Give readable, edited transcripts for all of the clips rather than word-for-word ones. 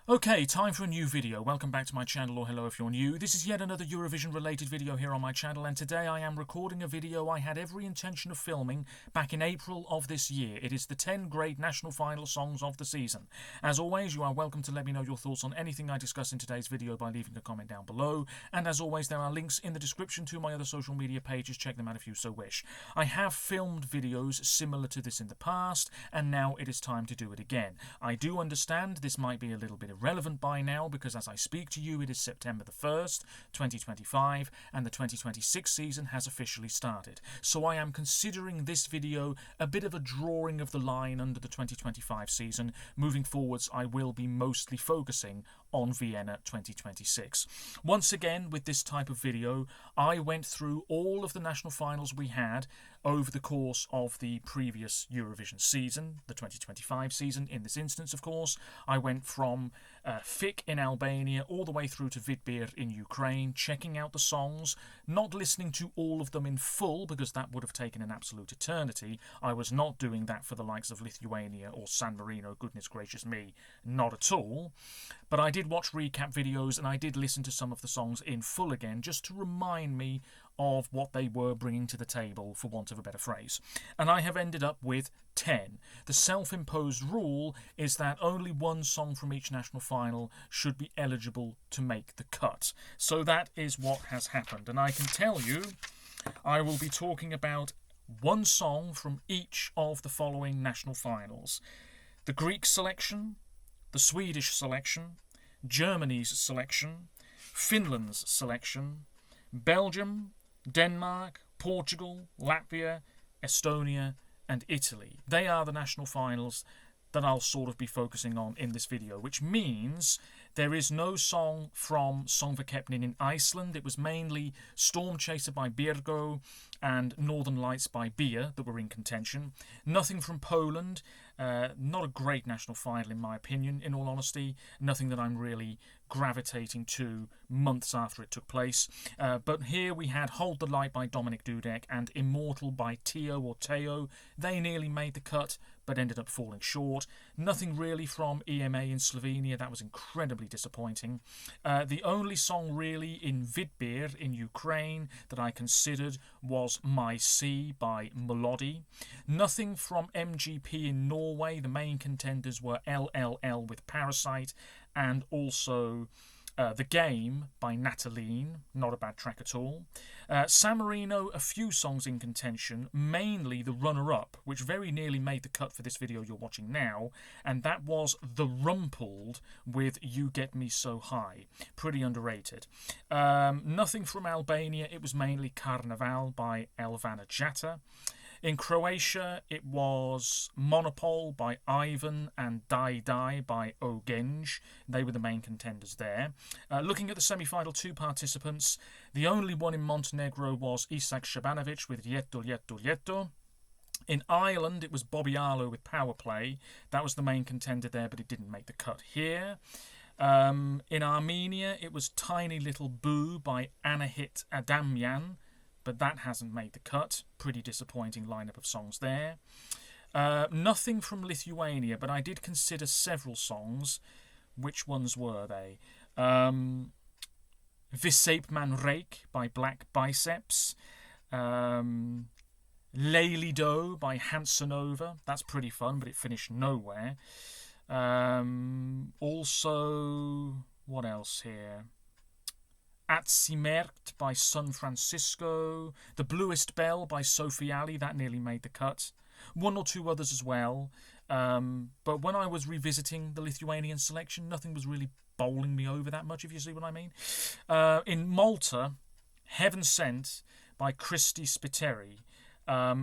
Okay, time for a new video. Welcome back to my channel, or hello if you're new. This is yet another Eurovision related video here on my channel, and today I am recording a video I had every intention of filming back in April of this year. It is the 10 great national final songs of the season. As always, you are welcome to let me know your thoughts on anything I discuss in today's video by leaving a comment down below, and as always there are links in the description to my other social media pages. Check them out if you so wish. I have filmed videos similar to this in the past, and now it is time to do it again. I do understand this might be a little bit irrelevant by now, because as I speak to you it is September the 1st, 2025, and the 2026 season has officially started. So I am considering this video a bit of a drawing of the line under the 2025 season. Moving forwards I will be mostly focusing on Vienna 2026. Once again, with this type of video, I went through all of the national finals we had over the course of the previous Eurovision season, the 2025 season. In this instance, of course, I went from Fik in Albania all the way through to Vidbir in Ukraine, checking out the songs, not listening to all of them in full because that would have taken an absolute eternity. I was not doing that for the likes of Lithuania or San Marino, goodness gracious me, not at all. But I did watch recap videos and I did listen to some of the songs in full again, just to remind me of what they were bringing to the table, for want of a better phrase. And I have ended up with 10. The self-imposed rule is that only one song from each national final should be eligible to make the cut. So that is what has happened. And I can tell you, I will be talking about one song from each of the following national finals. The Greek selection, the Swedish selection, Germany's selection, Finland's selection, Belgium, Denmark, Portugal, Latvia, Estonia and Italy. They are the national finals that I'll sort of be focusing on in this video, which means there is no song from Songvakeppnin in Iceland. It was mainly Storm Chaser by Birgo and Northern Lights by Bia that were in contention. Nothing from Poland. Not a great national final in my opinion, in all honesty. Nothing that I'm really gravitating to months after it took place. But here we had Hold the Light by Dominic Dudek and Immortal by Teo or Teo. They nearly made the cut but ended up falling short. Nothing really from EMA in Slovenia. That was incredibly disappointing. The only song really in Vidbir in Ukraine that I considered was My Sea by Melody. Nothing from MGP in Norway. The main contenders were LLL with Parasite and also The Game by Nataline, not a bad track at all. San Marino, a few songs in contention, mainly the runner-up, which very nearly made the cut for this video you're watching now, and that was The Rumpled with You Get Me So High. Pretty underrated. Nothing from Albania. It was mainly Carnaval by Elvana Jata. In Croatia, it was Monopol by Ivan and Die Die by Ogenj. They were the main contenders there. Looking at the semi-final two participants, the only one in Montenegro was Isak Shabanovic with Ljeto, Ljeto, Ljeto. In Ireland, it was Bobby Arlo with Power Play. That was the main contender there, but it didn't make the cut here. In Armenia, it was Tiny Little Boo by Anahit Adamyan, but that hasn't made the cut. Pretty disappointing lineup of songs there. Nothing from Lithuania, but I did consider several songs. Which ones were they? Visape Man Rake by Black Biceps. Leili Do by Hansenova. That's pretty fun, but it finished nowhere. Also, what else here? Atzimerkt by San Francisco. The Bluest Bell by Sophie Ali. That nearly made the cut. One or two others as well. But when I was revisiting the Lithuanian selection, nothing was really bowling me over that much, if you see what I mean. In Malta, Heaven Sent by Christy Spiteri.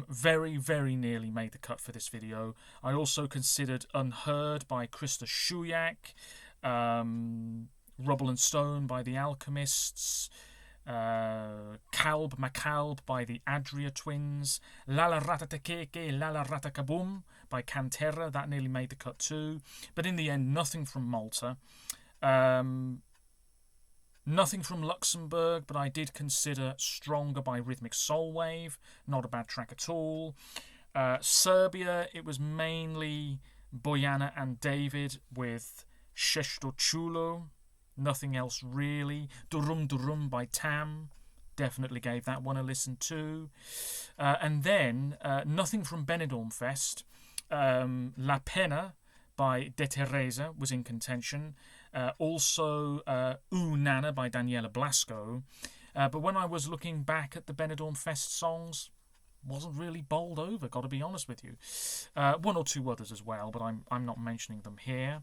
Very, very nearly made the cut for this video. I also considered Unheard by Krista Shuyak. Rubble and Stone by The Alchemists, Kalb Makalb by the Adria Twins, Lala Ratatakeke, Lala Ratakaboom by Cantera. That nearly made the cut too. But in the end, nothing from Malta. Nothing from Luxembourg, but I did consider Stronger by Rhythmic Soulwave. Not a bad track at all. Serbia, it was mainly Bojana and David with Szesto Chulo, nothing else really. Durum Durum by Tam, definitely gave that one a listen too. And then nothing from Benidorm Fest. La Pena by De Teresa was in contention. Also Nana by Daniela Blasco. But when I was looking back at the Benidorm Fest songs, wasn't really bowled over, got to be honest with you. One or two others as well, but I'm not mentioning them here.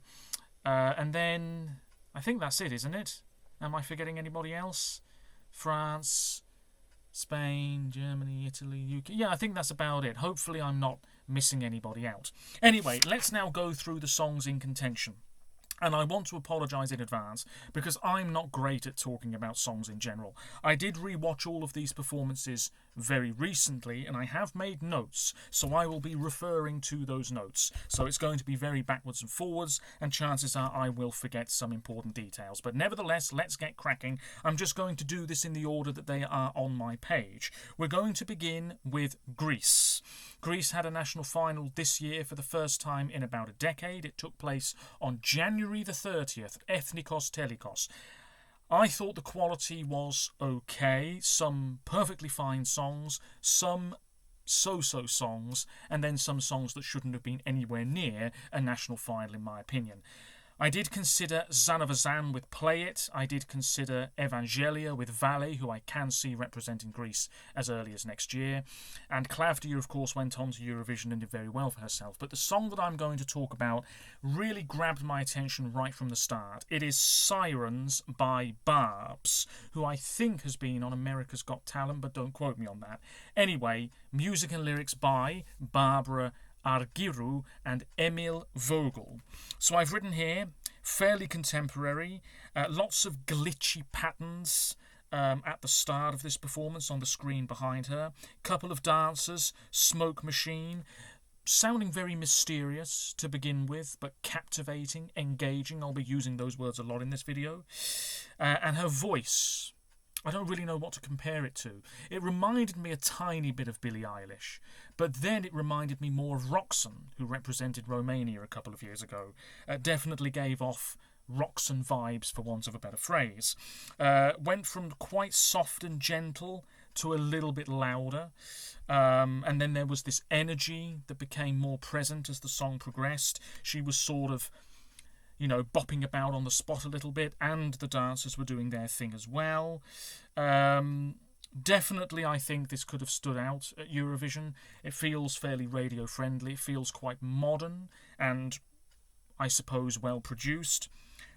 And then I think that's it, isn't it? Am I forgetting anybody else? France, Spain, Germany, Italy, UK. Yeah, I think that's about it. Hopefully I'm not missing anybody out. Anyway, let's now go through the songs in contention. And I want to apologise in advance because I'm not great at talking about songs in general. I did rewatch all of these performances very recently and I have made notes, so I will be referring to those notes. So it's going to be very backwards and forwards, and chances are I will forget some important details. But nevertheless, let's get cracking. I'm just going to do this in the order that they are on my page. We're going to begin with Greece. Greece had a national final this year for the first time in about a decade. It took place on January the 30th, Ethnikos Telikos. I thought the quality was okay, some perfectly fine songs, some so-so songs, and then some songs that shouldn't have been anywhere near a national final in my opinion. I did consider Zanavazan with Play It. I did consider Evangelia with Valley, who I can see representing Greece as early as next year. And Klavdia, of course, went on to Eurovision and did very well for herself. But the song that I'm going to talk about really grabbed my attention right from the start. It is Sirens by Barbs, who I think has been on America's Got Talent, but don't quote me on that. Anyway, music and lyrics by Barbara Argiru and Emil Vogel. So I've written here, fairly contemporary, lots of glitchy patterns at the start of this performance on the screen behind her. Couple of dancers, smoke machine, sounding very mysterious to begin with, but captivating, engaging. I'll be using those words a lot in this video. And her voice, I don't really know what to compare it to. It reminded me a tiny bit of Billie Eilish, but then it reminded me more of Roxanne, who represented Romania a couple of years ago. Definitely gave off Roxanne vibes, for want of a better phrase. Went from quite soft and gentle to a little bit louder. And then there was this energy that became more present as the song progressed. She was sort of, bopping about on the spot a little bit, and the dancers were doing their thing as well. Definitely, I think this could have stood out at Eurovision. It feels fairly radio-friendly. It feels quite modern and, I suppose, well-produced.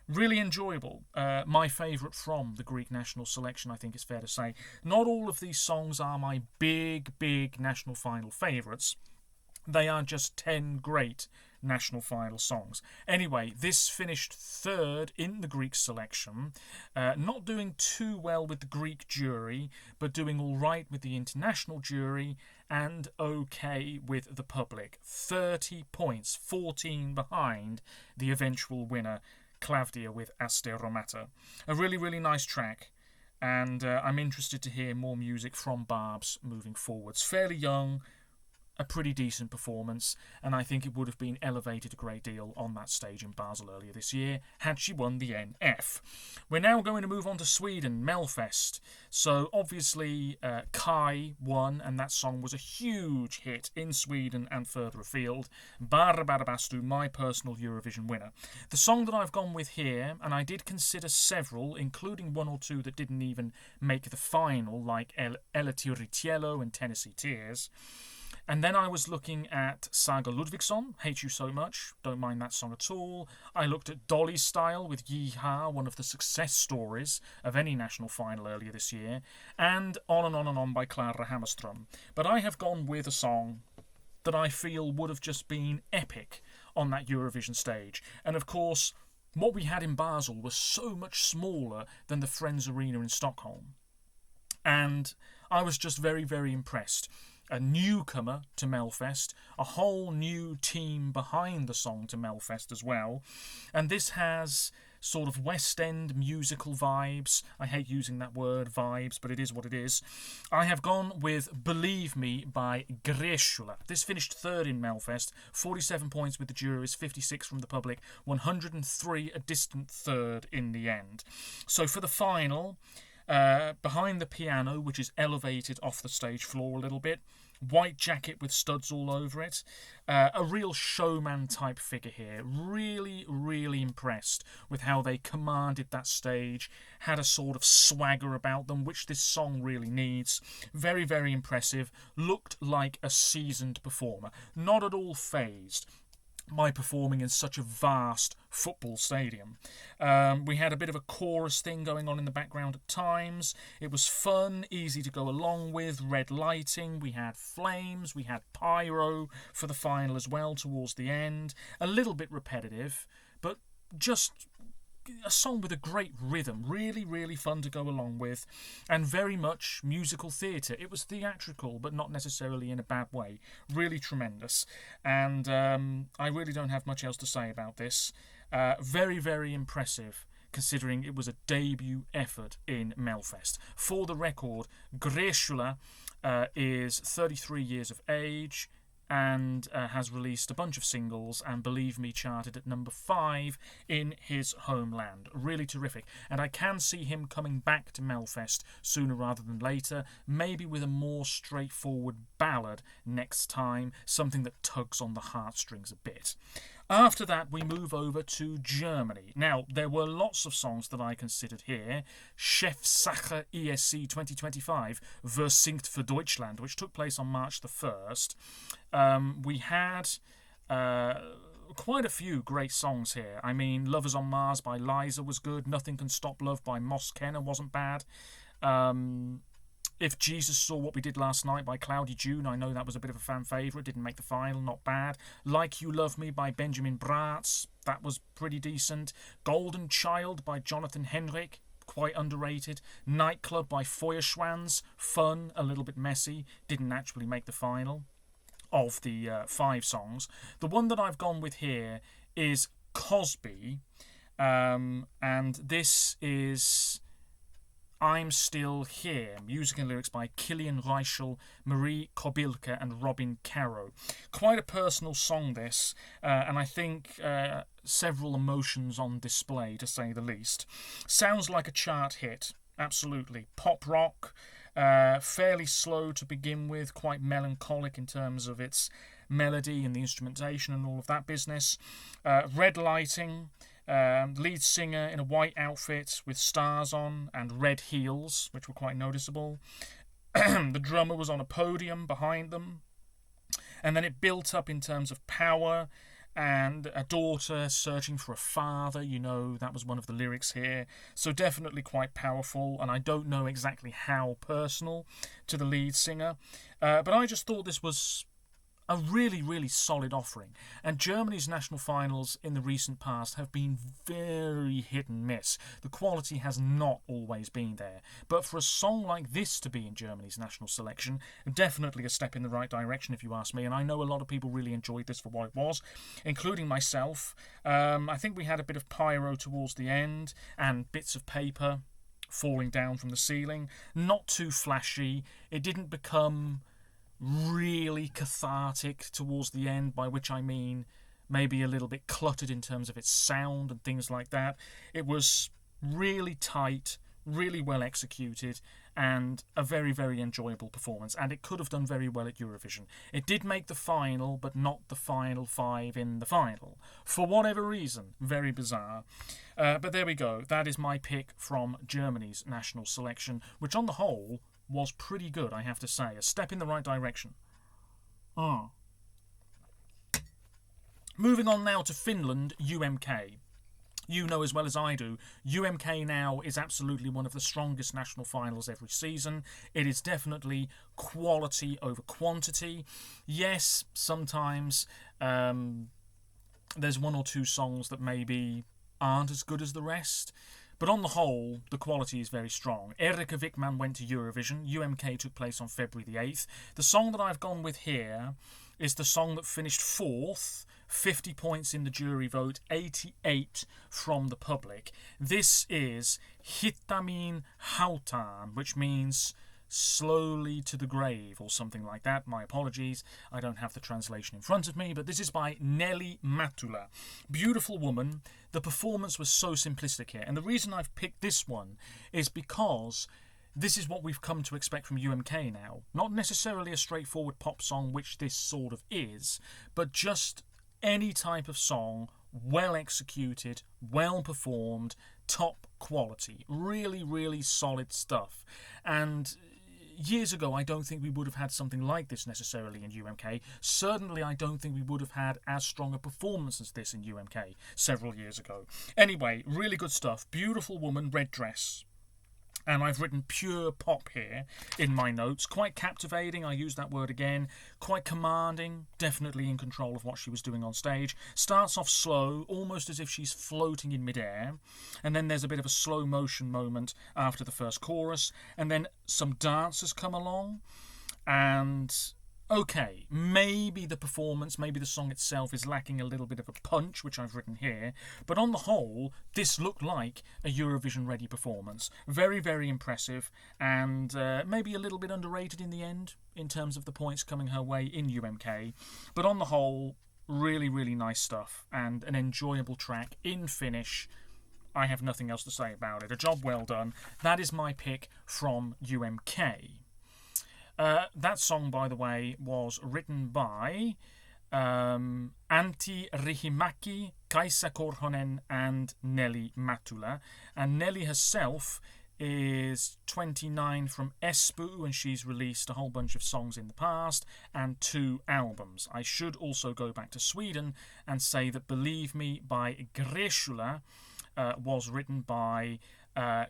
Really enjoyable. My favourite from the Greek national selection, I think it's fair to say. Not all of these songs are my big national final favourites. They are just 10 great national final songs. Anyway, this finished third in the Greek selection, not doing too well with the Greek jury, but doing all right with the international jury and okay with the public. 30 points, 14 behind the eventual winner, Klavdia with Asteromata. A really nice track, and I'm interested to hear more music from Barbs moving forwards. Fairly young, a pretty decent performance, and I think it would have been elevated a great deal on that stage in Basel earlier this year had she won the NF. We're now going to move on to Sweden, Melfest. So obviously Kai won, and that song was a huge hit in Sweden and further afield. Barbarabastu, my personal Eurovision winner. The song that I've gone with here, and I did consider several, including one or two that didn't even make the final, like Ella Tiritiello and Tennessee Tears. And then I was looking at Saga Ludvigsson, Hate You So Much, don't mind that song at all. I looked at Dolly Style with Yeehaw, one of the success stories of any national final earlier this year, and On by Clara Hammerström. But I have gone with a song that I feel would have just been epic on that Eurovision stage. And of course, what we had in Basel was so much smaller than the Friends Arena in Stockholm. And I was just very impressed. A newcomer to Melfest, a whole new team behind the song to Melfest as well. And this has sort of West End musical vibes. I hate using that word, vibes, but it is what it is. I have gone with Believe Me by Greshula. This finished third in Melfest, 47 points with the juries, 56 from the public, 103 a distant third in the end. So for the final, behind the piano, which is elevated off the stage floor a little bit, white jacket with studs all over it, a real showman type figure here. Really, really impressed with how they commanded that stage, had a sort of swagger about them, which this song really needs. Very, very impressive. Looked like a seasoned performer. Not at all phased by performing in such a vast football stadium. We had a bit of a chorus thing going on in the background at times. It was fun, easy to go along with, red lighting, we had flames, we had pyro for the final as well towards the end. A little bit repetitive, but just a song with a great rhythm, really, really fun to go along with, and very much musical theatre. It was theatrical, but not necessarily in a bad way. Really tremendous, and I really don't have much else to say about this. Very, very impressive, considering it was a debut effort in Melfest. For the record, Greshula is 33 years of age, and has released a bunch of singles, and Believe Me charted at number 5 in his homeland. Really terrific. And I can see him coming back to Melfest sooner rather than later, maybe with a more straightforward ballad next time, something that tugs on the heartstrings a bit. After that, we move over to Germany. Now, there were lots of songs that I considered here. Chefsache ESC 2025, Wer singt für Deutschland, which took place on March the 1st. We had quite a few great songs here. I mean, Lovers on Mars by Liza was good. Nothing Can Stop Love by Moss Kenner wasn't bad. If Jesus Saw What We Did Last Night by Cloudy June, I know that was a bit of a fan favourite, didn't make the final, not bad. Like You Love Me by Benjamin Braatz, that was pretty decent. Golden Child by Jonathan Henrik, quite underrated. Nightclub by Feuerschwanz, fun, a little bit messy, didn't actually make the final of the 5 songs. The one that I've gone with here is Cosby, and this is I'm Still Here, music and lyrics by Kilian Reichel, Marie Kobilke and Robin Caro. Quite a personal song this, and I think several emotions on display, to say the least. Sounds like a chart hit, absolutely. Pop rock, fairly slow to begin with, quite melancholic in terms of its melody and the instrumentation and all of that business. Red lighting, lead singer in a white outfit with stars on and red heels, which were quite noticeable. The drummer was on a podium behind them, and then it built up in terms of power and a daughter searching for a father, you know, that was one of the lyrics here. So definitely quite powerful, and I don't know exactly how personal to the lead singer, but I just thought this was a really, really solid offering. And Germany's national finals in the recent past have been very hit and miss. The quality has not always been there. But for a song like this to be in Germany's national selection, definitely a step in the right direction if you ask me. And I know a lot of people really enjoyed this for what it was, including myself. I think we had a bit of pyro towards the end and bits of paper falling down from the ceiling. Not too flashy. It didn't become really cathartic towards the end, by which I mean maybe a little bit cluttered in terms of its sound and things like that. It was really tight, really well executed, and a very, very enjoyable performance, and it could have done very well at Eurovision. It did make the final, but not the final 5 in the final, for whatever reason. Very bizarre. But there we go. That is my pick from Germany's national selection, which on the whole was pretty good, I have to say. A step in the right direction. Moving on now to Finland, UMK. You know as well as I do, UMK now is absolutely one of the strongest national finals every season. It is definitely quality over quantity. Yes, sometimes there's one or two songs that maybe aren't as good as the rest, but on the whole, the quality is very strong. Erika Wickman went to Eurovision. UMK took place on February the 8th. The song that I've gone with here is the song that finished 4th 50 points in the jury vote, 88 from the public. This is Hitamin Hautan, which means slowly to the grave or something like that. My apologies, I don't have the translation in front of me, but this is by Nelly Matula. Beautiful woman. The performance was so simplistic here, and the reason I've picked this one is because this is what we've come to expect from UMK now. Not necessarily a straightforward pop song, which this sort of is, but just any type of song, well executed, well performed, top quality. Really, really solid stuff. And years ago, I don't think we would have had something like this necessarily in UMK. Certainly, I don't think we would have had as strong a performance as this in UMK several years ago. Anyway, really good stuff. Beautiful woman, red dress. And I've written pure pop here in my notes. Quite captivating, I use that word again. Quite commanding, definitely in control of what she was doing on stage. Starts off slow, almost as if she's floating in midair. And then there's a bit of a slow motion moment after the first chorus. And then some dancers come along. And okay, maybe the performance, maybe the song itself is lacking a little bit of a punch, which I've written here, but on the whole, this looked like a Eurovision-ready performance. Very, very impressive, and maybe a little bit underrated in the end, in terms of the points coming her way in UMK, but on the whole, really, really nice stuff, and an enjoyable track in Finnish. I have nothing else to say about it. A job well done. That is my pick from UMK. That song, by the way, was written by Antti Rihimäki, Kaisa Korhonen and Nelly Matula. And Nelly herself is 29 from Espoo, and she's released a whole bunch of songs in the past and 2 albums. I should also go back to Sweden and say that Believe Me by Gresula was written by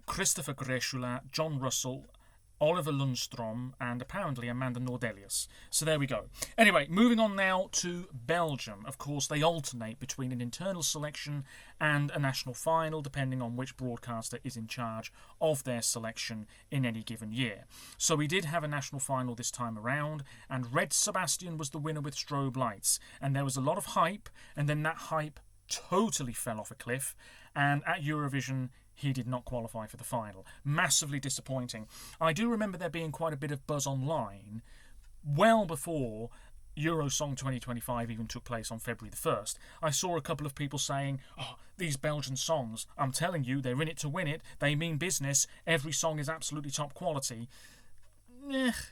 Christopher Gresula, John Russell, Oliver Lundstrom and apparently Amanda Nordelius. So there we go. Anyway, moving on now to Belgium. Of course, they alternate between an internal selection and a national final, depending on which broadcaster is in charge of their selection in any given year. So we did have a national final this time around, and Red Sebastian was the winner with Strobe Lights. And there was a lot of hype, and then that hype totally fell off a cliff, and at Eurovision he did not qualify for the final. Massively disappointing. I do remember there being quite a bit of buzz online well before Eurosong 2025 even took place on February the 1st. I saw a couple of people saying, oh, these Belgian songs, I'm telling you, they're in it to win it, they mean business, every song is absolutely top quality.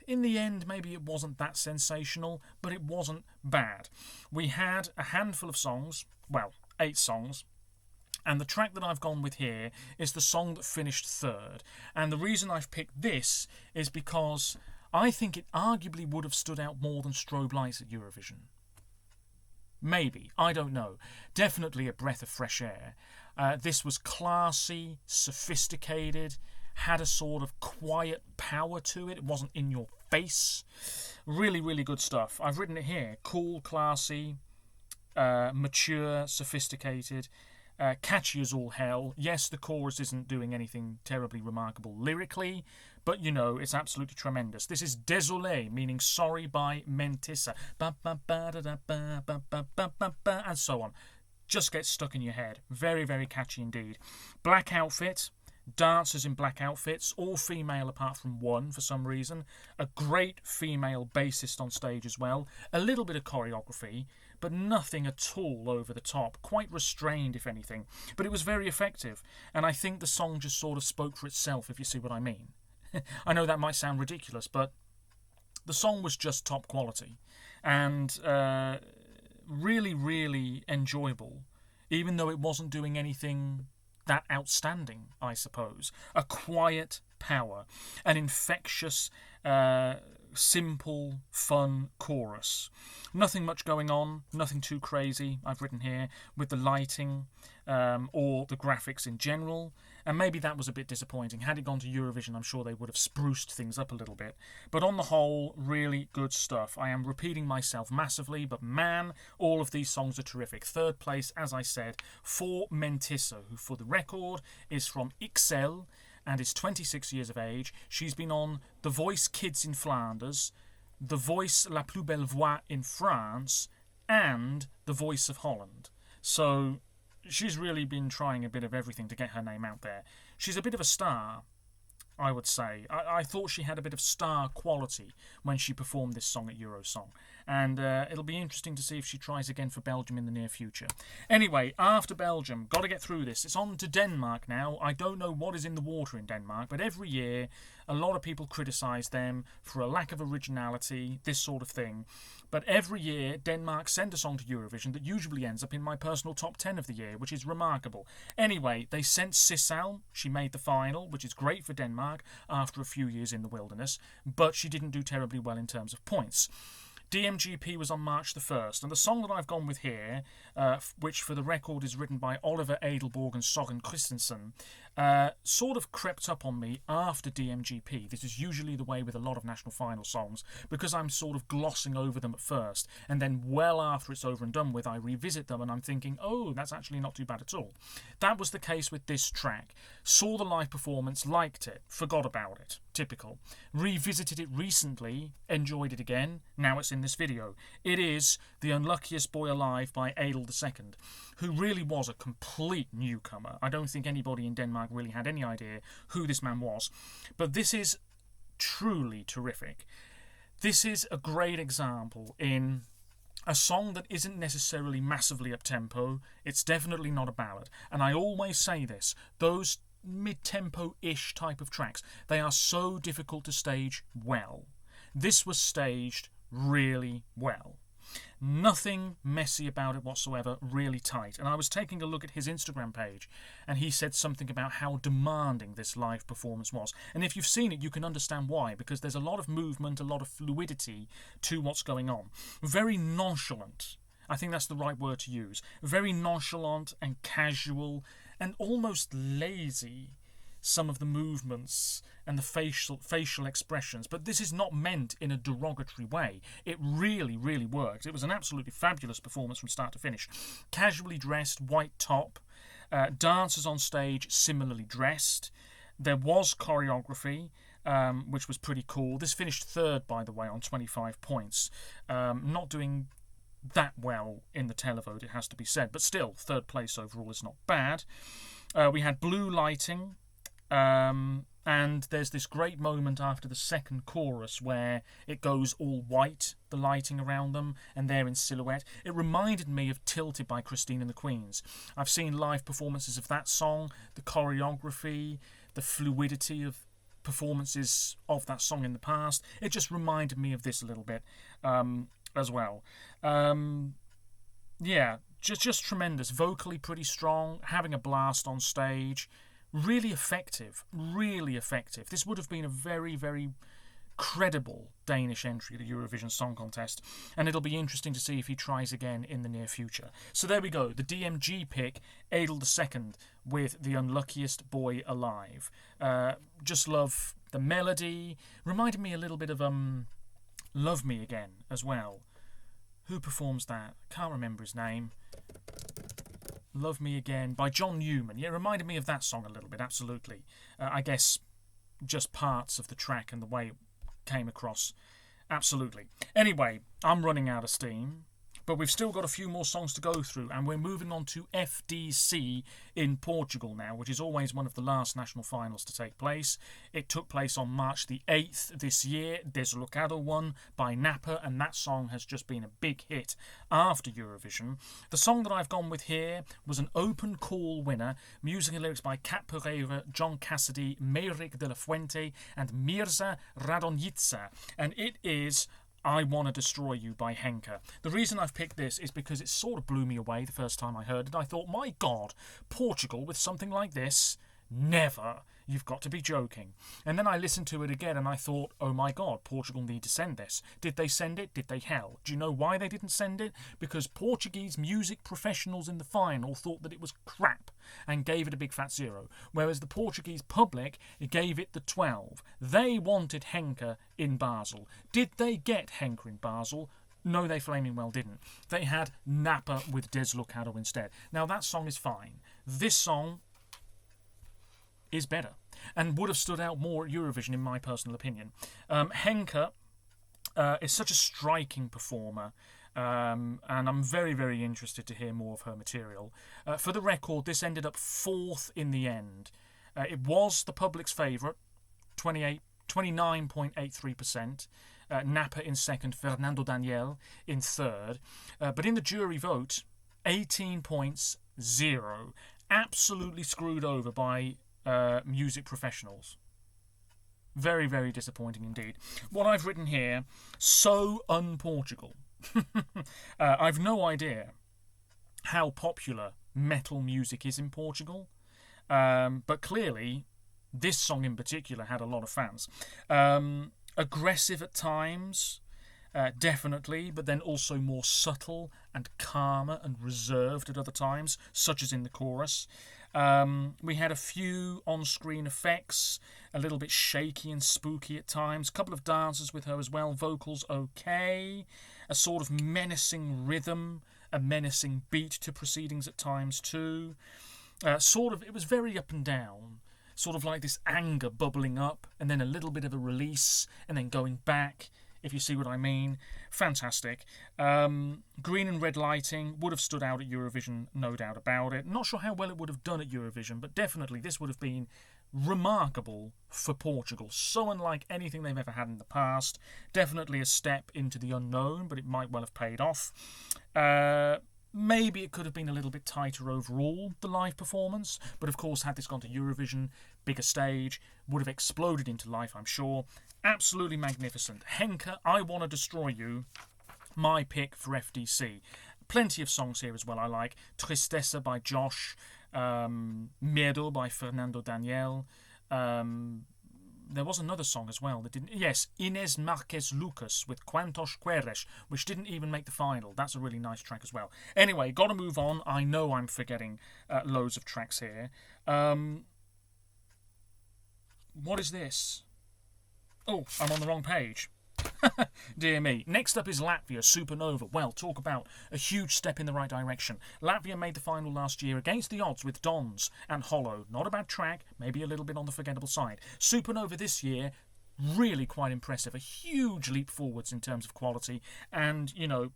In the end, maybe it wasn't that sensational, but it wasn't bad. We had a handful of songs, well, 8 songs, and the track that I've gone with here is the song that finished 3rd. And the reason I've picked this is because I think it arguably would have stood out more than Strobe Lights at Eurovision. Maybe, I don't know. Definitely a breath of fresh air. This was classy, sophisticated, had a sort of quiet power to it. It wasn't in your face. Really, really good stuff. I've written it here. Cool, classy, mature, sophisticated. Catchy as all hell. Yes, the chorus isn't doing anything terribly remarkable lyrically, but you know, it's absolutely tremendous. This is Désolé, meaning sorry, by Mentissa. And so on. Just gets stuck in your head. Very, very catchy indeed. Black outfit. Dancers in black outfits, all female apart from one for some reason. A great female bassist on stage as well. A little bit of choreography, but nothing at all over the top. Quite restrained, if anything. But it was very effective, and I think the song just sort of spoke for itself, if you see what I mean. I know that might sound ridiculous, but the song was just top quality. And really, really enjoyable, even though it wasn't doing anything that outstanding, I suppose. A quiet power, an infectious, simple, fun chorus. Nothing much going on, nothing too crazy, I've written here, with the lighting or the graphics in general. And maybe that was a bit disappointing. Had it gone to Eurovision, I'm sure they would have spruced things up a little bit. But on the whole, really good stuff. I am repeating myself massively, but man, all of these songs are terrific. 3rd place, as I said, for Mentissa, who for the record is from Ixelles and is 26 years of age. She's been on The Voice Kids in Flanders, The Voice La Plus Belle Voix in France, and the voice of Holland. So she's really been trying a bit of everything to get her name out there. She's a bit of a star, I would say. I thought she had a bit of star quality when she performed this song at Eurosong. And it'll be interesting to see if she tries again for Belgium in the near future. Anyway, after Belgium, got to get through this. It's on to Denmark now. I don't know what is in the water in Denmark, but every year a lot of people criticise them for a lack of originality, this sort of thing. But every year, Denmark send a song to Eurovision that usually ends up in my personal top 10 of the year, which is remarkable. Anyway, they sent Sissal. She made the final, which is great for Denmark after a few years in the wilderness, but she didn't do terribly well in terms of points. DMGP was on March the 1st, and the song that I've gone with here, which for the record is written by Oliver Edelborg and Søren Christensen, sort of crept up on me after DMGP. This is usually the way with a lot of national final songs, because I'm sort of glossing over them at first, and then well after it's over and done with, I revisit them and I'm thinking, oh, that's actually not too bad at all. That was the case with this track. Saw the live performance, liked it, forgot about it. Typical. Revisited it recently, enjoyed it again, now it's in this video. It is The Unluckiest Boy Alive by Adel II, who really was a complete newcomer. I don't think anybody in Denmark really had any idea who this man was. But this is truly terrific. This is a great example in a song that isn't necessarily massively up-tempo. It's definitely not a ballad. And I always say this, those mid-tempo-ish type of tracks, they are so difficult to stage well. This was staged really well. Nothing messy about it whatsoever, really tight. And I was taking a look at his Instagram page, and he said something about how demanding this live performance was. And if you've seen it, you can understand why, because there's a lot of movement, a lot of fluidity to what's going on. Very nonchalant. I think that's the right word to use. Very nonchalant and casual and almost lazy, some of the movements and the facial expressions. But this is not meant in a derogatory way. It really, really worked. It was an absolutely fabulous performance from start to finish. Casually dressed, white top. Dancers on stage similarly dressed. There was choreography, which was pretty cool. This finished third, by the way, on 25 points. Not doing that well in the televote, it has to be said, but still, third place overall is not bad. We had blue lighting, and there's this great moment after the second chorus where it goes all white, the lighting around them, and they're in silhouette. It reminded me of Tilted by Christine and the Queens. I've seen live performances of that song, the choreography, the fluidity of performances of that song in the past. It just reminded me of this a little bit as well. Yeah, just tremendous. Vocally pretty strong, having a blast on stage. Really effective, really effective. This would have been a very, very credible Danish entry to the Eurovision Song Contest, and it'll be interesting to see if he tries again in the near future. So there we go, the DMG pick, Adel II, with The Unluckiest Boy Alive. Just love the melody. Reminded me a little bit of Love Me Again as well. Who performs that? Can't remember his name. Love Me Again by John Newman. Yeah, it reminded me of that song a little bit, absolutely. I guess just parts of the track and the way it came across. Absolutely. Anyway, I'm running out of steam, but we've still got a few more songs to go through, and we're moving on to FDC in Portugal now, which is always one of the last national finals to take place. It took place on March the 8th this year. Deslocado won by Napa, and that song has just been a big hit after Eurovision. The song that I've gone with here was an open call winner, music and lyrics by Kat Pereira, John Cassidy, Meirik de la Fuente, and Mirza Radonjica, and it is I Wanna Destroy You by Henke. The reason I've picked this is because it sort of blew me away the first time I heard it. I thought, my God, Portugal with something like this? Never. You've got to be joking. And then I listened to it again and I thought, oh my God, Portugal need to send this. Did they send it? Did they hell? Do you know why they didn't send it? Because Portuguese music professionals in the final thought that it was crap and gave it a big fat 0. Whereas the Portuguese public gave it the 12. They wanted Henke in Basel. Did they get Henke in Basel? No, they flaming well didn't. They had Napa with Deslocado instead. Now that song is fine. This song is better and would have stood out more at Eurovision in my personal opinion. Henke is such a striking performer. and I'm very, very interested to hear more of her material. For the record, this ended up 4th in the end. It was the public's favourite, 29.83%. Napa in second, Fernando Daniel in third. But in the jury vote, 18 points, 0. Absolutely screwed over by music professionals. Very, very disappointing indeed. What I've written here, so un-Portugal. I've no idea how popular metal music is in Portugal, but clearly this song in particular had a lot of fans. Aggressive at times, definitely, but then also more subtle and calmer and reserved at other times, such as in the chorus. We had a few on-screen effects, a little bit shaky and spooky at times, a couple of dancers with her as well, vocals okay, a sort of menacing rhythm, a menacing beat to proceedings at times too. It was very up and down, sort of like this anger bubbling up and then a little bit of a release and then going back, if you see what I mean. Fantastic. Green and red lighting would have stood out at Eurovision, no doubt about it. Not sure how well it would have done at Eurovision, but definitely this would have been remarkable for Portugal. So unlike anything they've ever had in the past. Definitely a step into the unknown, but it might well have paid off. Maybe it could have been a little bit tighter overall, the live performance, but of course had this gone to Eurovision, bigger stage, would have exploded into life, I'm sure. Absolutely magnificent. Henke, I Want to Destroy You, my pick for FDC. Plenty of songs here as well I like. Tristeza by Josh, Miedo by Fernando Daniel. There was another song as well that didn't... Yes, Inés Marquez Lucas with Quantos Queres, which didn't even make the final. That's a really nice track as well. Anyway, got to move on. I know I'm forgetting loads of tracks here. What is this? Oh, I'm on the wrong page. Dear me. Next up is Latvia, Supernova. Well, talk about a huge step in the right direction. Latvia made the final last year against the odds with Dons and Hollow. Not a bad track, maybe a little bit on the forgettable side. Supernova this year, really quite impressive. A huge leap forwards in terms of quality and, you know,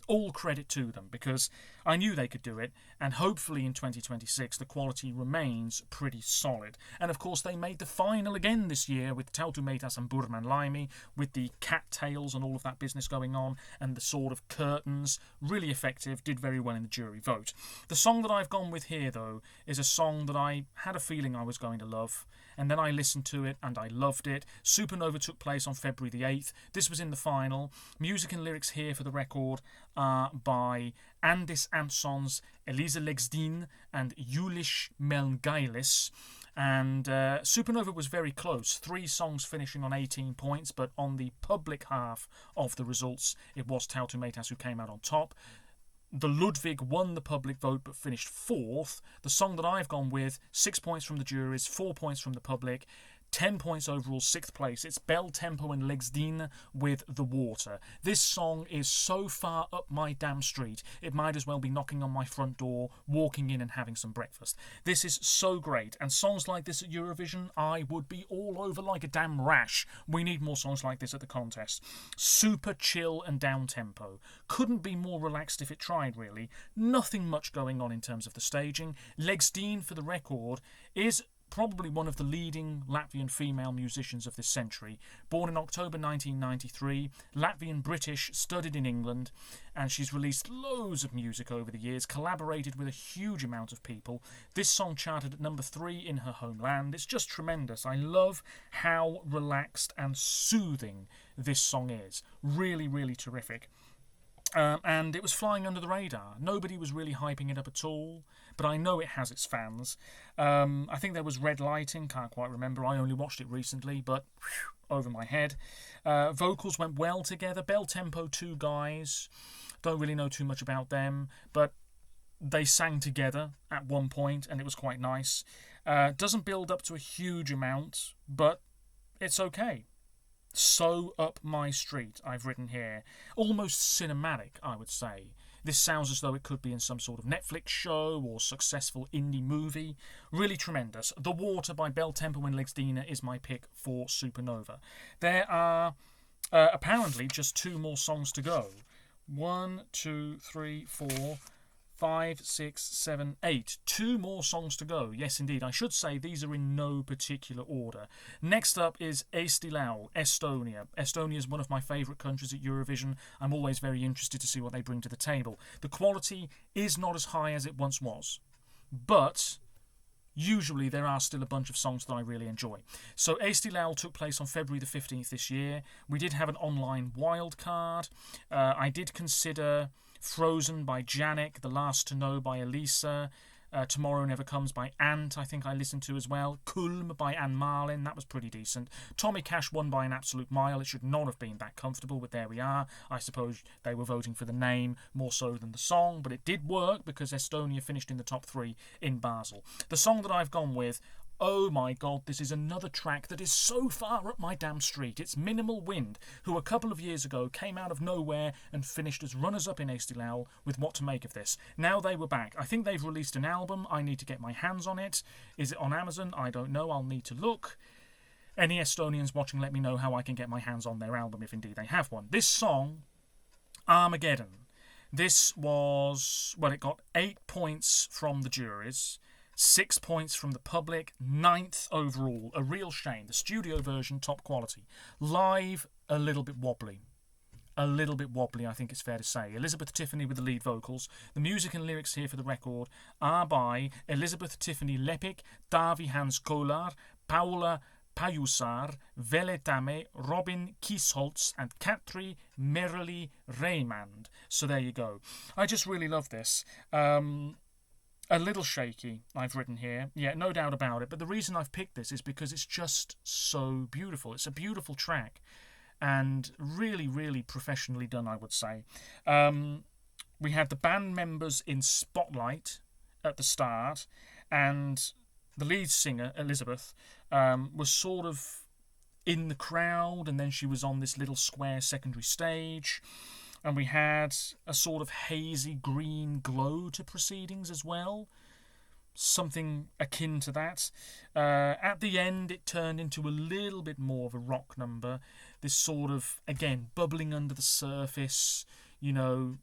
all credit to them because I knew they could do it, and hopefully in 2026 the quality remains pretty solid. And of course they made the final again this year with Tautu Metas and Burman Laimi, with the cattails and all of that business going on and the sort of curtains. Really effective, did very well in the jury vote. The song that I've gone with here though is a song that I had a feeling I was going to love, and then I listened to it and I loved it. Supernova took place on February the 8th. This was in the final. Music and lyrics here for the record are by Andis Ansons, Elisa Legsdin and Julish Melngailis. And Supernova was very close. 3 songs finishing on 18 points, but on the public half of the results, it was Tautu Metas who came out on top. The Ludwig won the public vote but finished 4th. The song that I've gone with, 6 points from the juries, 4 points from the public, 10 points overall, 6th place. It's Bel Tempo and Legsdin with The Water. This song is so far up my damn street, it might as well be knocking on my front door, walking in and having some breakfast. This is so great, and songs like this at Eurovision, I would be all over like a damn rash. We need more songs like this at the contest. Super chill and down-tempo. Couldn't be more relaxed if it tried, really. Nothing much going on in terms of the staging. Legsdin, for the record, is probably one of the leading Latvian female musicians of this century. Born in October 1993, Latvian-British, studied in England, and she's released loads of music over the years, collaborated with a huge amount of people. This song charted at number 3 in her homeland. It's just tremendous. I love how relaxed and soothing this song is. Really, really terrific. And it was flying under the radar. Nobody was really hyping it up at all, but I know it has its fans. I think there was red lighting, can't quite remember. I only watched it recently, but over my head. Vocals went well together. Bel Tempo, 2 guys. Don't really know too much about them, but they sang together at one point, and it was quite nice. Doesn't build up to a huge amount, but it's okay. So up my street, I've written here. Almost cinematic, I would say. This sounds as though it could be in some sort of Netflix show or successful indie movie. Really tremendous. The Water by Bel Tempo and Legsdina is my pick for Supernova. There are apparently just 2 more songs to go. 1, 2, 3, 4, 5, 6, 7, 8. 2 more songs to go. Yes, indeed. I should say these are in no particular order. Next up is Eesti Laul, Estonia. Estonia is one of my favourite countries at Eurovision. I'm always very interested to see what they bring to the table. The quality is not as high as it once was, but usually there are still a bunch of songs that I really enjoy. So Eesti Laul took place on February the 15th this year. We did have an online wild card. I did consider Frozen by Janek, The Last to Know by Elisa, Tomorrow Never Comes by Ant, I think I listened to as well. Kulm by Anne Marlin, that was pretty decent. Tommy Cash won by an absolute mile. It should not have been that comfortable, but there we are. I suppose they were voting for the name more so than the song, but it did work because Estonia finished in the top 3 in Basel. The song that I've gone with, oh my god, this is another track that is so far up my damn street. It's Minimal Wind, who a couple of years ago came out of nowhere and finished as runners-up in Eesti Laul with What to Make of This. Now they were back. I think they've released an album. I need to get my hands on it. Is it on Amazon? I don't know. I'll need to look. Any Estonians watching, let me know how I can get my hands on their album, if indeed they have one. This song, Armageddon. This was, well, it got 8 points from the juries, 6 points from the public, 9th overall. A real shame. The studio version, top quality. Live, a little bit wobbly. A little bit wobbly, I think it's fair to say. Elizabeth Tiffany with the lead vocals. The music and lyrics here for the record are by Elizabeth Tiffany Lepik, Davi Hans Kolar, Paula Pajusar, Vele Tame, Robin Kiesholz and Katri Merli Raymond. So there you go. I just really love this. A little shaky, I've written here. Yeah, no doubt about it. But the reason I've picked this is because it's just so beautiful. It's a beautiful track and really, really professionally done, I would say. We had the band members in spotlight at the start, and the lead singer, Elizabeth, was sort of in the crowd, and then she was on this little square secondary stage. And we had a sort of hazy green glow to proceedings as well. Something akin to that. At the end, it turned into a little bit more of a rock number. This sort of, again, bubbling under the surface, you know,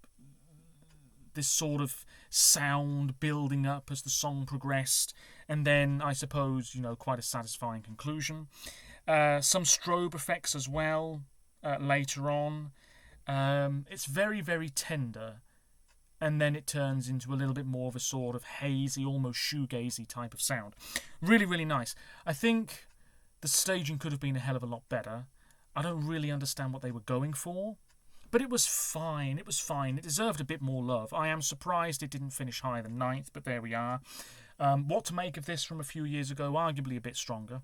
this sort of sound building up as the song progressed. And then, I suppose, you know, quite a satisfying conclusion. Some strobe effects as well later on. It's very, very tender, and then it turns into a little bit more of a sort of hazy, almost shoegazy type of sound. Really, really nice. I think the staging could have been a hell of a lot better. I don't really understand what they were going for, but it was fine. It was fine. It deserved a bit more love. I am surprised it didn't finish higher than 9th, but there we are. What to make of this from a few years ago? Arguably a bit stronger.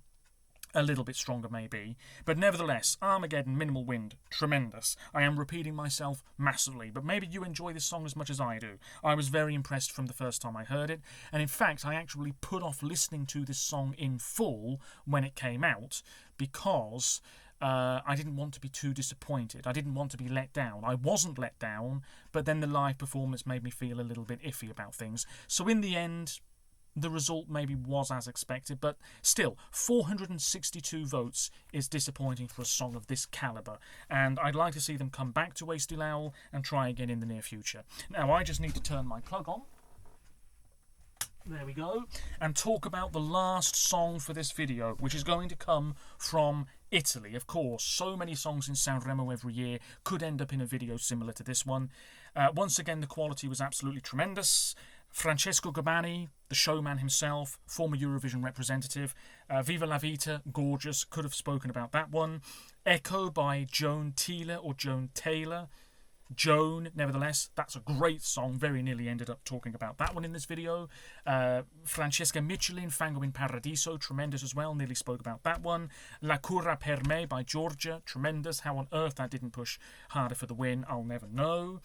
A little bit stronger, maybe. But nevertheless, Armageddon, Minimal Wind, tremendous. I am repeating myself massively, but maybe you enjoy this song as much as I do. I was very impressed from the first time I heard it, and in fact, I actually put off listening to this song in full when it came out, because I didn't want to be too disappointed. I didn't want to be let down. I wasn't let down, but then the live performance made me feel a little bit iffy about things. So in the end, the result maybe was as expected, but still, 462 votes is disappointing for a song of this calibre, and I'd like to see them come back to Eesti Laul and try again in the near future. Now, I just need to turn my plug on. There we go. And talk about the last song for this video, which is going to come from Italy. Of course, so many songs in Sanremo every year could end up in a video similar to this one. Once again, the quality was absolutely tremendous. Francesco Gabbani, the showman himself, former Eurovision representative. Viva la Vita, gorgeous, could have spoken about that one. Echo by Joan Taylor or Joan Taylor. Joan, nevertheless, that's a great song. Very nearly ended up talking about that one in this video. Francesca Michelin, Fango in Paradiso, tremendous as well. Nearly spoke about that one. La Cura per me by Georgia, tremendous. How on earth that didn't push harder for the win, I'll never know.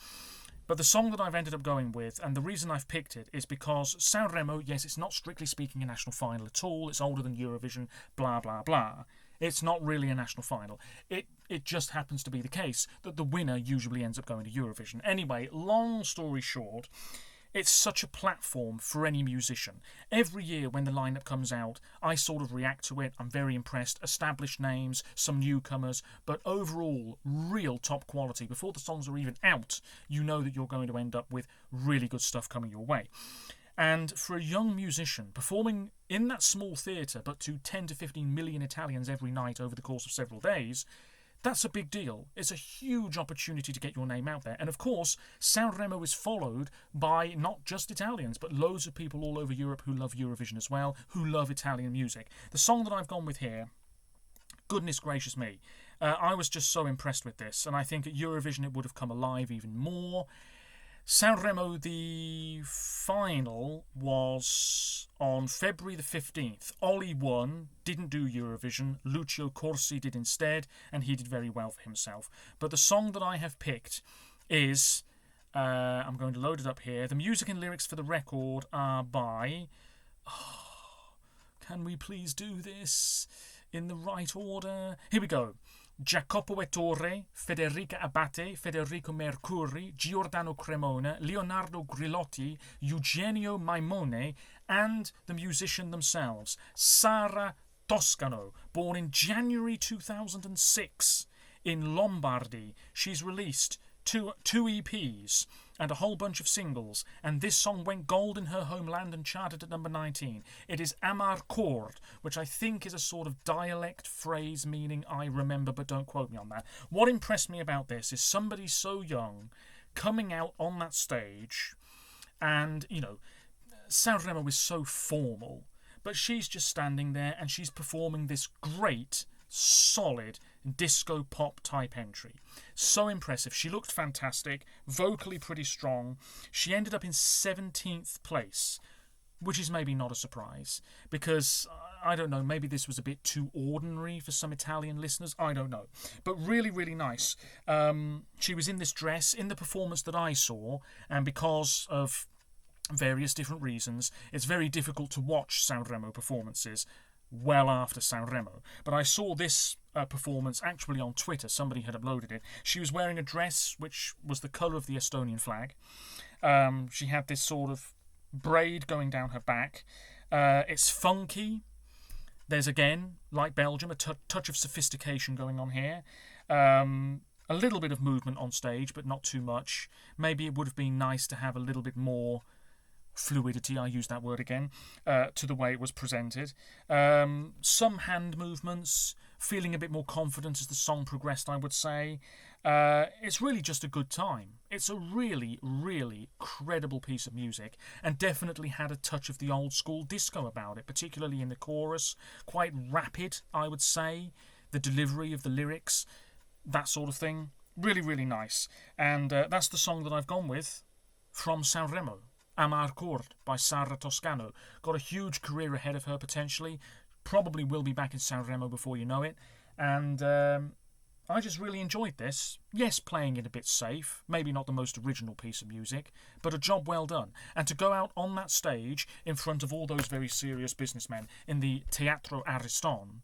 But the song that I've ended up going with, and the reason I've picked it, is because Sanremo, yes, it's not strictly speaking a national final at all. It's older than Eurovision, blah, blah, blah. It's not really a national final. It just happens to be the case that the winner usually ends up going to Eurovision. Anyway, long story short, It's such a platform for any musician. Every year when the lineup comes out, I sort of react to it. I'm very impressed. Established names, some newcomers, but overall, real top quality. Before the songs are even out, you know that you're going to end up with really good stuff coming your way. And for a young musician, performing in that small theatre, but to 10 to 15 million Italians every night over the course of several days, that's a big deal. It's a huge opportunity to get your name out there. And of course, Sanremo is followed by not just Italians, but loads of people all over Europe who love Eurovision as well, who love Italian music. The song that I've gone with here, goodness gracious me, I was just so impressed with this. And I think at Eurovision it would have come alive even more. Sanremo, the final, was on February the 15th. Ollie won, didn't do Eurovision. Lucio Corsi did instead, and he did very well for himself. But the song that I have picked is, I'm going to load it up here. The music and lyrics for the record are by, can we please do this in the right order? Here we go. Jacopo Ettore, Federica Abate, Federico Mercuri, Giordano Cremona, Leonardo Grillotti, Eugenio Maimone, and the musician themselves, Sara Toscano, born in January 2006 in Lombardy. She's released two EPs and a whole bunch of singles, and this song went gold in her homeland and charted at number 19. It is Amar Cord, which I think is a sort of dialect phrase meaning I remember, but don't quote me on that. What impressed me about this is somebody so young coming out on that stage, and, you know, Sanremo is so formal, but she's just standing there and she's performing this great, solid disco pop type entry. So impressive. She looked fantastic, vocally pretty strong. She ended up in 17th place, which is maybe not a surprise, because I don't know, maybe this was a bit too ordinary for some Italian listeners. I don't know. But really, really nice. She was in this dress in the performance that I saw, and because of various different reasons, it's very difficult to watch Sanremo performances well after Sanremo. But I saw this performance actually on Twitter. Somebody had uploaded it. She was wearing a dress which was the colour of the Estonian flag. She had this sort of braid going down her back. It's funky. There's, again, like Belgium, a touch of sophistication going on here. A little bit of movement on stage, but not too much. Maybe it would have been nice to have a little bit more fluidity, I use that word again, to the way it was presented. Some hand movements, feeling a bit more confident as the song progressed, I would say. It's really just a good time. It's a really, really credible piece of music, and definitely had a touch of the old school disco about it, particularly in the chorus. Quite rapid, I would say. The delivery of the lyrics, that sort of thing. Really, really nice. And that's the song that I've gone with from Sanremo. Amar Cord by Sara Toscano. Got a huge career ahead of her potentially. Probably will be back in Sanremo before you know it. And I just really enjoyed this. Yes, playing it a bit safe. Maybe not the most original piece of music, but a job well done. And to go out on that stage in front of all those very serious businessmen in the Teatro Ariston,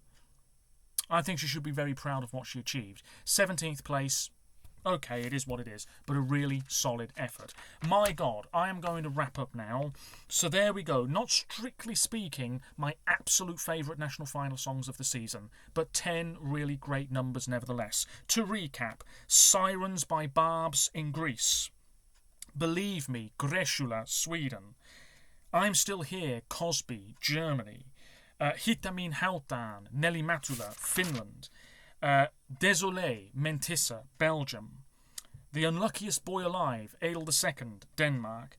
I think she should be very proud of what she achieved. 17th place. Okay, it is what it is, but a really solid effort. My God, I am going to wrap up now. So there we go. Not strictly speaking, my absolute favourite national final songs of the season, but 10 really great numbers nevertheless. To recap, Sirens by Barbs in Greece. Believe Me, Gresula, Sweden. I'm Still Here, Cosby, Germany. Hitta min hautan, Nelly Matula, Finland. Désolé, Mentissa, Belgium. The Unluckiest Boy Alive, Adel II, Denmark.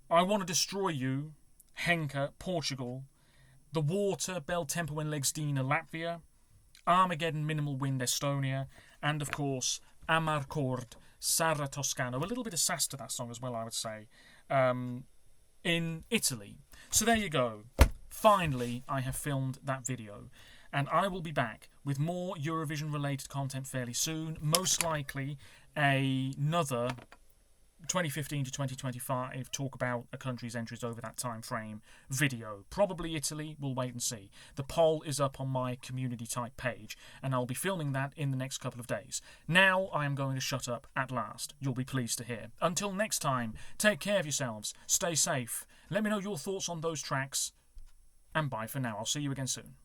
I Want to Destroy You, Henke, Portugal. The Water, Bel Tempo and Legstina, Latvia. Armageddon, Minimal Wind, Estonia. And, of course, Amar Cord, Sara Toscano. A little bit of sass to that song as well, I would say, in Italy. So there you go. Finally, I have filmed that video. And I will be back with more Eurovision-related content fairly soon. Most likely another 2015 to 2025, talk about a country's entries over that time frame video. Probably Italy, we'll wait and see. The poll is up on my community type page, and I'll be filming that in the next couple of days. Now I am going to shut up at last. You'll be pleased to hear. Until next time, take care of yourselves, stay safe, let me know your thoughts on those tracks, and bye for now. I'll see you again soon.